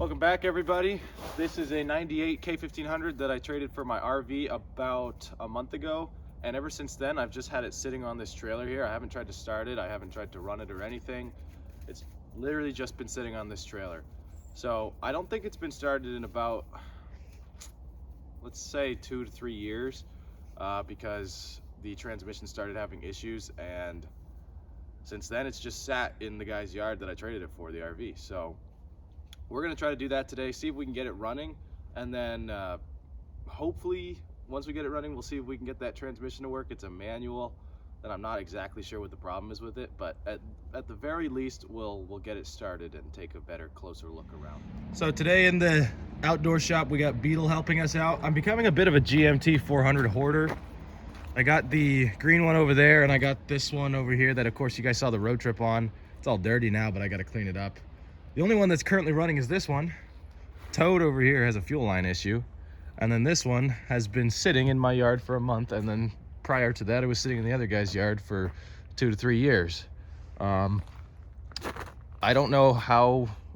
Welcome back, everybody. This is a 98 K1500 that I traded for my RV about a month ago, and ever since then I've just had it sitting on this trailer here. I haven't tried to start it, I haven't tried to run it or anything. It's literally just been sitting on this trailer. So I don't think it's been started in about, let's say 2 to 3 years, because the transmission started having issues, and since then it's just sat in the guy's yard that I traded it for, the RV. So we're gonna try to do that today, see if we can get it running, and then hopefully once we get it running, we'll see if we can get that transmission to work. It's a manual, and I'm not exactly sure what the problem is with it, but at the very least, we'll get it started and take a better, closer look around. So today in the outdoor shop, we got Beetle helping us out. I'm becoming a bit of a GMT 400 hoarder. I got the green one over there, and I got this one over here that, of course, you guys saw the road trip on. It's all dirty now, but I gotta clean it up. The only one that's currently running is this one. Toad over here has a fuel line issue. And then this one has been sitting in my yard for a month. And then prior to that, it was sitting in the other guy's yard for 2 to 3 years. I don't know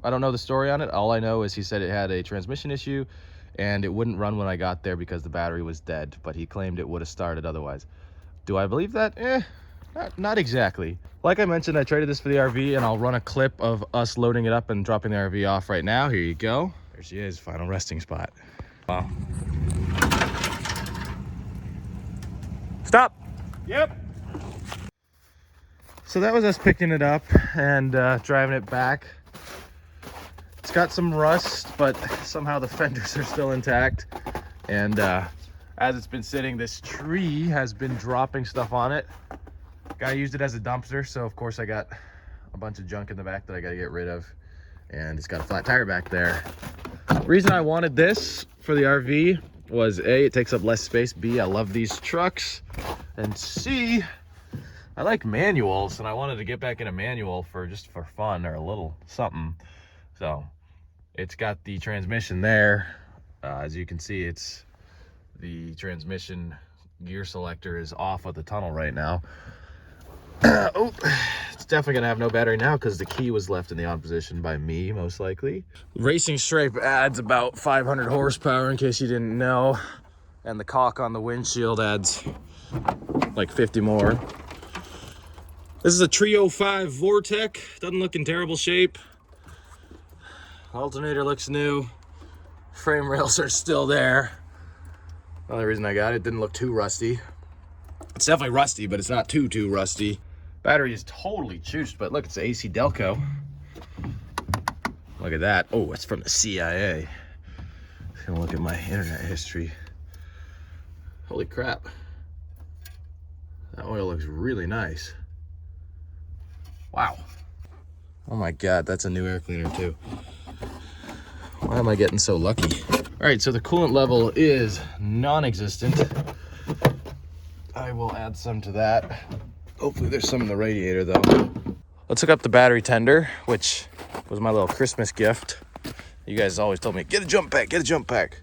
the story on it. All I know is he said it had a transmission issue and it wouldn't run when I got there because the battery was dead, but he claimed it would have started otherwise. Do I believe that? Not exactly. Like I mentioned, I traded this for the RV, and I'll run a clip of us loading it up and dropping the RV off right now. Here you go. There she is, final resting spot. Wow. Stop. Yep. So that was us picking it up and driving it back. It's got some rust, but somehow the fenders are still intact. And as it's been sitting, this tree has been dropping stuff on it. Guy used it as a dumpster, so of course I got a bunch of junk in the back that I gotta get rid of. And it's got a flat tire back there. The reason I wanted this for the RV was A, it takes up less space, B, I love these trucks, and C, I like manuals, and I wanted to get back in a manual just for fun or a little something. So it's got the transmission there. As you can see, it's the transmission gear selector is off of the tunnel right now. Oh, it's definitely gonna have no battery now because the key was left in the on position by me, most likely. Racing stripe adds about 500 horsepower, in case you didn't know, and the caulk on the windshield adds like 50 more. This is a Trio 5 Vortec. Doesn't look in terrible shape. Alternator looks new. Frame rails are still there. The only reason I got it, didn't look too rusty. It's definitely rusty, but it's not too rusty. Battery is totally juiced, but look, it's the AC Delco. Look at that. Oh, it's from the CIA. Just gonna look at my internet history. Holy crap. That oil looks really nice. Wow. Oh my God, that's a new air cleaner too. Why am I getting so lucky? All right, so the coolant level is non-existent. I will add some to that. Hopefully there's some in the radiator though. Let's hook up the battery tender, which was my little Christmas gift. You guys always told me, get a jump pack, get a jump pack.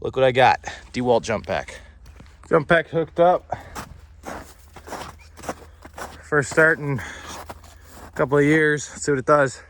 Look what I got, DeWalt jump pack. Jump pack hooked up. First start in a couple of years, let's see what it does.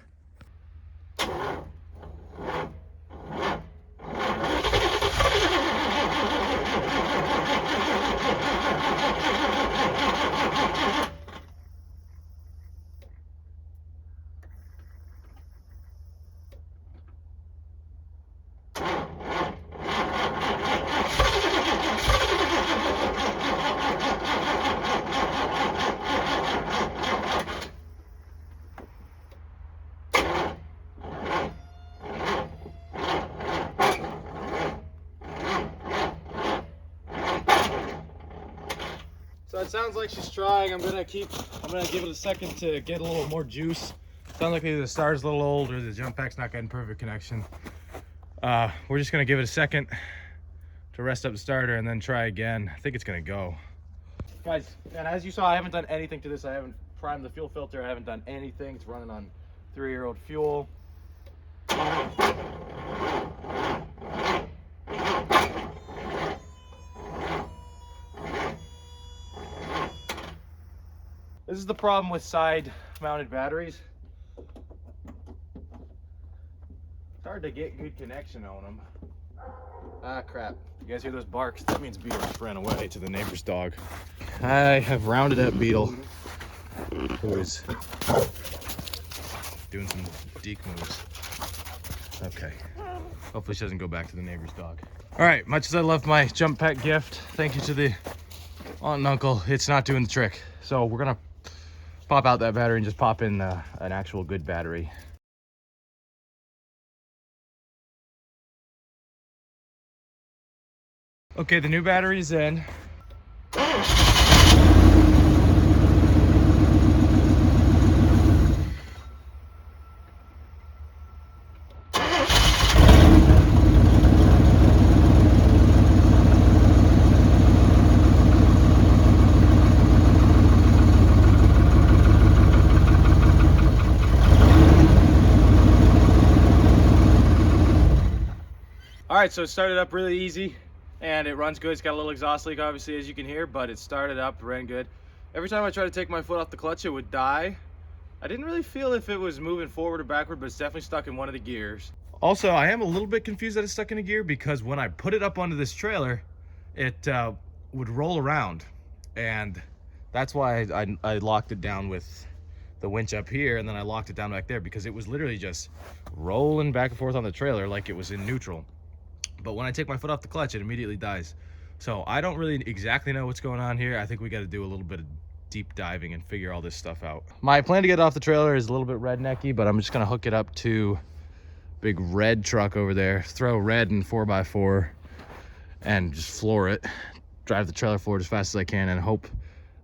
So it sounds like she's trying. I'm gonna give it a second to get a little more juice. Sounds like either the star's a little old or the jump pack's not getting perfect connection. We're just gonna give it a second to rest up the starter and then try again. I think it's gonna go. Guys, and as you saw, I haven't done anything to this. I haven't primed the fuel filter. I haven't done anything. It's running on 3-year-old fuel. This is the problem with side mounted batteries. hard to get good connection on them. Ah, crap. You guys hear those barks? That means Beetle just ran away to the neighbor's dog. I have rounded up Beetle, who is doing some deke moves. Okay. Hopefully she doesn't go back to the neighbor's dog. All right, much as I love my jump pack gift, thank you to the aunt and uncle, it's not doing the trick. So we're gonna pop out that battery and just pop in an actual good battery. Okay, the new battery's in. All right, so it started up really easy and it runs good. It's got a little exhaust leak, obviously, as you can hear, but it started up, ran good. Every time I try to take my foot off the clutch, it would die. I didn't really feel if it was moving forward or backward, but it's definitely stuck in one of the gears. Also, I am a little bit confused that it's stuck in a gear because when I put it up onto this trailer, it would roll around. And that's why I locked it down with the winch up here, and then I locked it down back there because it was literally just rolling back and forth on the trailer like it was in neutral. But when I take my foot off the clutch, it immediately dies. So I don't really exactly know what's going on here. I think we got to do a little bit of deep diving and figure all this stuff out. My plan to get it off the trailer is a little bit rednecky, but I'm just gonna hook it up to big red truck over there, throw red in 4x4 and just floor it, drive the trailer forward as fast as I can, and hope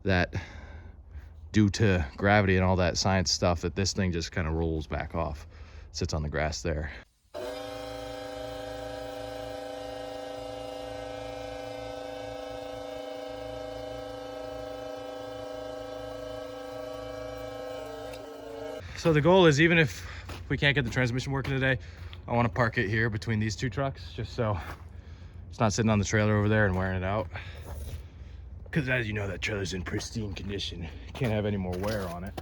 that due to gravity and all that science stuff that this thing just kind of rolls back off, sits on the grass there. So the goal is, even if we can't get the transmission working today, I want to park it here between these two trucks, just so it's not sitting on the trailer over there and wearing it out. Because as you know, that trailer's in pristine condition. Can't have any more wear on it.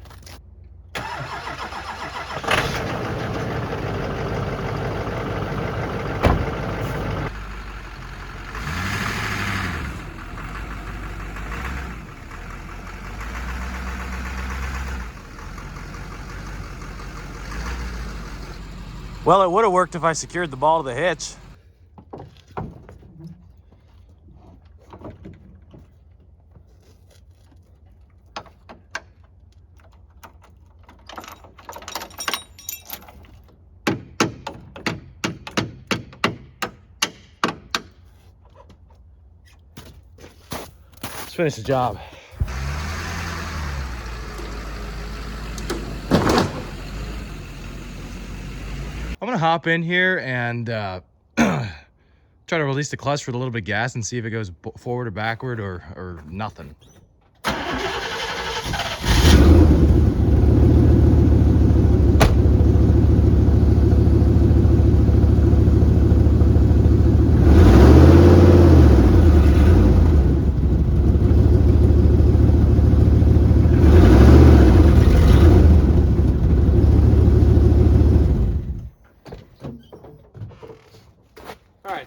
Well, it would have worked if I secured the ball to the hitch. Let's finish the job. I'm gonna hop in here and try to release the clutch with a little bit of gas and see if it goes forward or backward or nothing.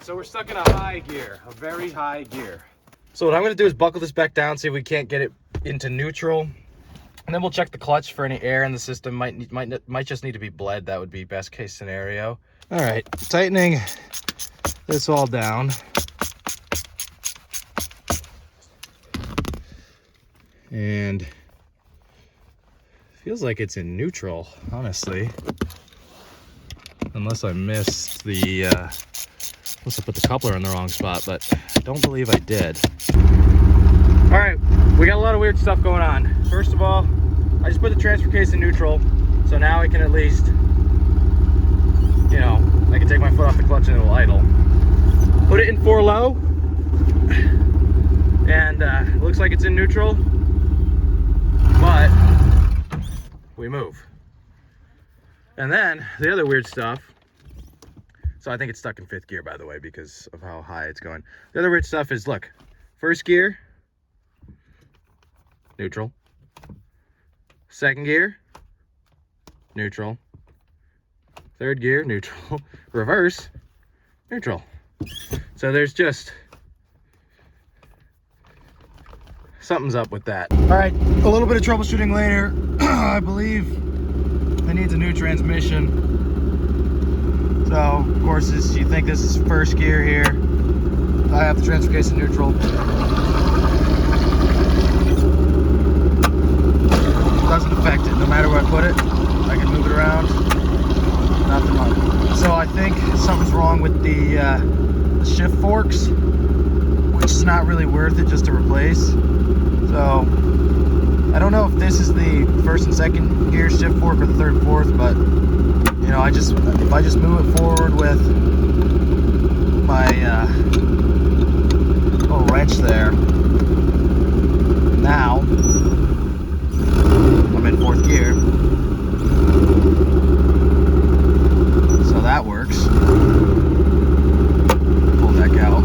So we're stuck in a high gear, a very high gear. So what I'm gonna do is buckle this back down, see if we can't get it into neutral. And then we'll check the clutch for any air in the system. Might just need to be bled. That would be best case scenario. All right, tightening this all down. And feels like it's in neutral, honestly. Unless I missed the, unless I put the coupler in the wrong spot, but I don't believe I did. All right, we got a lot of weird stuff going on. First of all, I just put the transfer case in neutral, so now I can at least, you know, I can take my foot off the clutch and it'll idle. Put it in 4 low, and it looks like it's in neutral, but we move. And then the other weird stuff, so I think it's stuck in 5th gear, by the way, because of how high it's going. The other weird stuff is, look, 1st gear, neutral. 2nd gear, neutral. third gear, neutral, reverse, neutral. So there's just something's up with that. All right, a little bit of troubleshooting later. I believe it needs a new transmission. So of course, you think this is first gear here. I have the transfer case in neutral. Doesn't affect it. No matter where I put it, I can move it around. Nothing wrong. So I think something's wrong with the shift forks, which is not really worth it just to replace. So I don't know if this is the first and second gear shift fork or the third and fourth, but you know, if I just move it forward with my little wrench there, now I'm in fourth gear. So that works. Pull deck out.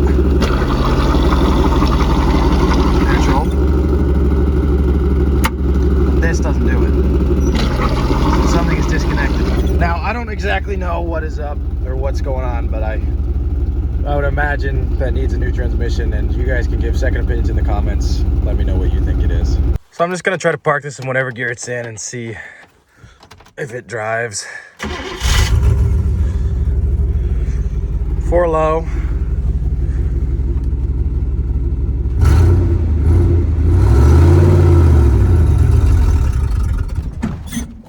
Neutral. But this doesn't do it. So something is disconnected. Now, I don't exactly know what is up or what's going on, but I would imagine that needs a new transmission, and you guys can give second opinions in the comments. Let me know what you think it is. So I'm just gonna try to park this in whatever gear it's in and see if it drives. 4 low.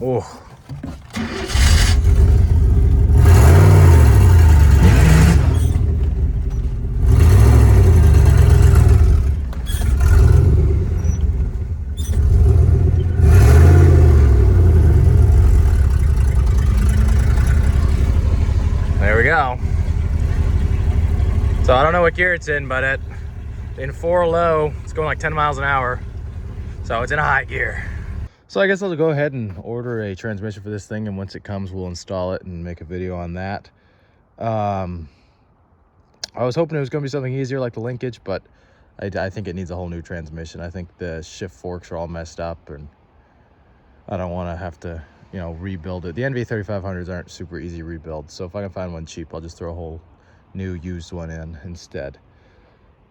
Oh. There we go. So I don't know what gear it's in, but in 4 low, it's going like 10 miles an hour. So it's in a high gear. So I guess I'll go ahead and order a transmission for this thing, and once it comes, we'll install it and make a video on that. I was hoping it was going to be something easier like the linkage, but I think it needs a whole new transmission. I think the shift forks are all messed up, and I don't want to have to, you know, rebuild it. The NV3500s aren't super easy rebuild, so if I can find one cheap, I'll just throw a whole new used one in instead.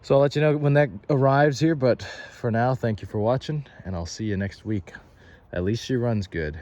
So I'll let you know when that arrives here, but for now, thank you for watching, and I'll see you next week. At least she runs good.